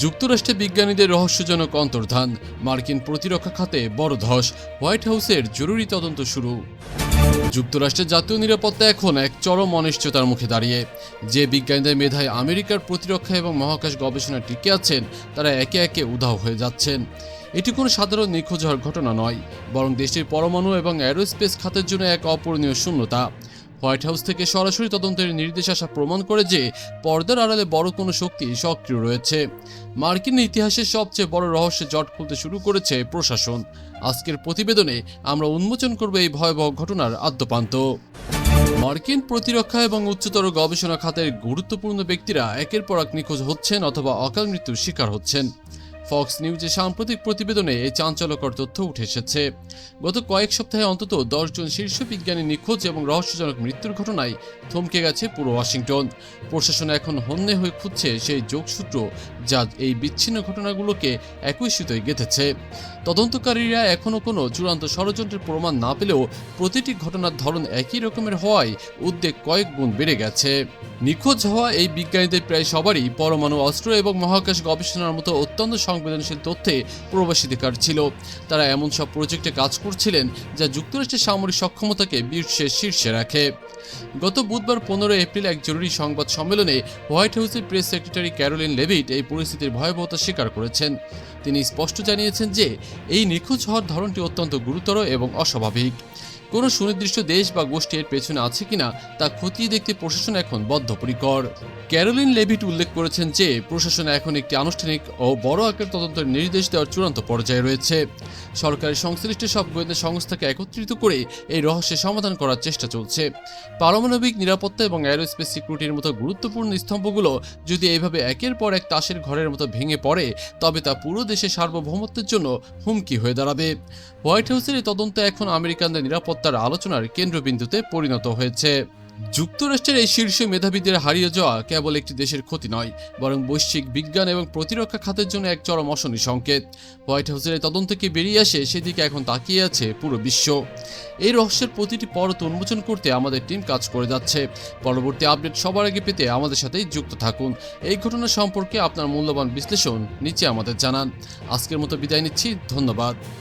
যুক্তরাষ্ট্রে বিজ্ঞানীদের রহস্যজনক অন্তর্ধান, মার্কিন প্রতিরক্ষা খাতে বড় ধস, হোয়াইট হাউসের জরুরি তদন্ত শুরু। যুক্তরাষ্ট্রের জাতীয় নিরাপত্তা এখন এক চরম অনিশ্চয়তার মুখে দাঁড়িয়ে। যে বিজ্ঞানীদের মেধায় আমেরিকার প্রতিরক্ষা এবং মহাকাশ গবেষণা টিকে আছেন, তারা একে একে উধাও হয়ে যাচ্ছেন। এটি কোনো সাধারণ নিখোঁজ হওয়ার ঘটনা নয়, বরং দেশটির পরমাণু এবং অ্যারোস্পেস খাতের জন্য এক অপূরণীয় শূন্যতা। হোয়াইট হাউস থেকে সরাসরি তদন্তের নির্দেশ আসা প্রমাণ করে যে পর্দার আড়ালে বড় কোনো শক্তি সক্রিয় রয়েছে। মার্কিন ইতিহাসের সবচেয়ে বড় রহস্যে জট খুলতে শুরু করেছে প্রশাসন। আজকের প্রতিবেদনে আমরা উন্মোচন করব এই ভয়াবহ ঘটনার আদ্যপান্ত। মার্কিন প্রতিরক্ষা এবং উচ্চতর গবেষণা খাতের গুরুত্বপূর্ণ ব্যক্তিরা একের পর এক নিখোঁজ হচ্ছেন অথবা অকাল মৃত্যুর শিকার হচ্ছেন। ফক্স নিউজের সাম্প্রতিক প্রতিবেদনে এই চাঞ্চল্যকর তথ্য উঠে এসেছে। গত কয়েক সপ্তাহে অন্তত 10 জন শীর্ষ বিজ্ঞানী নিখোঁজ এবং রহস্যজনক মৃত্যুর ঘটনায় থমকে গেছে পুরো ওয়াশিংটন। প্রশাসন এখন হন্যে হয়ে খুঁজছে সেই যোগসূত্র যা এই বিচ্ছিন্ন ঘটনাগুলোকে একই সুতোয় গেঁথেছে। তদন্তকারীরা এখনও কোনো চূড়ান্ত ষড়যন্ত্রের প্রমাণ না পেলেও প্রতিটি ঘটনার ধরন একই রকমের হওয়ায় উদ্বেগ কয়েক গুণ বেড়ে গেছে। নিখোঁজ হওয়া এই বিজ্ঞানীদের প্রায় সবারই পরমাণু অস্ত্র এবং মহাকাশ গবেষণার মতো অত্যন্ত সংবেদনশীল তথ্যে প্রবেশাধিকার ছিল। তারা এমন সব প্রজেক্টে কাজ করছিলেন যা যুক্তরাষ্ট্রের সামরিক সক্ষমতাকে বিশ্বের শীর্ষে রাখে। গত বুধবার 15 এপ্রিল এক জরুরি সংবাদ সম্মেলনে হোয়াইট হাউসের প্রেস সেক্রেটারি ক্যারোলিন লেভিট এই পরিস্থিতির ভয়াবহতা স্বীকার করেছেন। তিনি স্পষ্ট জানিয়েছেন যে এই নিখোঁজ হওয়ার ধরনটি অত্যন্ত গুরুতর এবং অস্বাভাবিক। কোনো সুনির্দিষ্ট দেশ বা গোষ্ঠী এর পেছনে আছে কিনা তা খতিয়ে দেখতে প্রশাসন এখন বদ্ধপরিকর। ক্যারোলিন লেভিট উল্লেখ করেছেন যে প্রশাসন এখন একটি আনুষ্ঠানিক ও বড় আকারের তদন্তের নির্দেশ দেওয়ার চূড়ান্ত পর্যায়ে রয়েছে। সরকারের সংশ্লিষ্ট সব গোয়েন্দা সংস্থাকে একত্রিত করে এই রহস্যের সমাধান করার চেষ্টা চলছে। পারমাণবিক নিরাপত্তা এবং অ্যারোস্পেস সিকিউরিটির মতো গুরুত্বপূর্ণ স্তম্ভগুলো যদি এইভাবে একের পর এক তাসের ঘরের মতো ভেঙে পড়ে, তবে তা পুরো দেশের সার্বভৌমত্বের জন্য হুমকি হয়ে দাঁড়াবে। হোয়াইট হাউসের এই তদন্ত এখন আমেরিকানদের নিরাপত্তার আলোচনার কেন্দ্রবিন্দুতে পরিণত হয়েছে। যুক্তরাষ্ট্রের এই শীর্ষ মেধাবীদের হারিয়ে যাওয়া কেবল একটি দেশের ক্ষতি নয়, বরং বৈশ্বিক বিজ্ঞান এবং প্রতিরক্ষা খাতের জন্য এক চরম অশনি সংকেত। হোয়াইট হাউসের এই তদন্ত থেকে বেরিয়ে আসে সেদিকে এখন তাকিয়ে আছে পুরো বিশ্ব। এই রহস্যের প্রতিটি পরত উন্মোচন করতে আমাদের টিম কাজ করে যাচ্ছে। পরবর্তী আপডেট সবার আগে পেতে আমাদের সাথেই যুক্ত থাকুন। এই ঘটনা সম্পর্কে আপনার মূল্যবান বিশ্লেষণ নিচে আমাদের জানান। আজকের মতো বিদায় নিচ্ছি, ধন্যবাদ।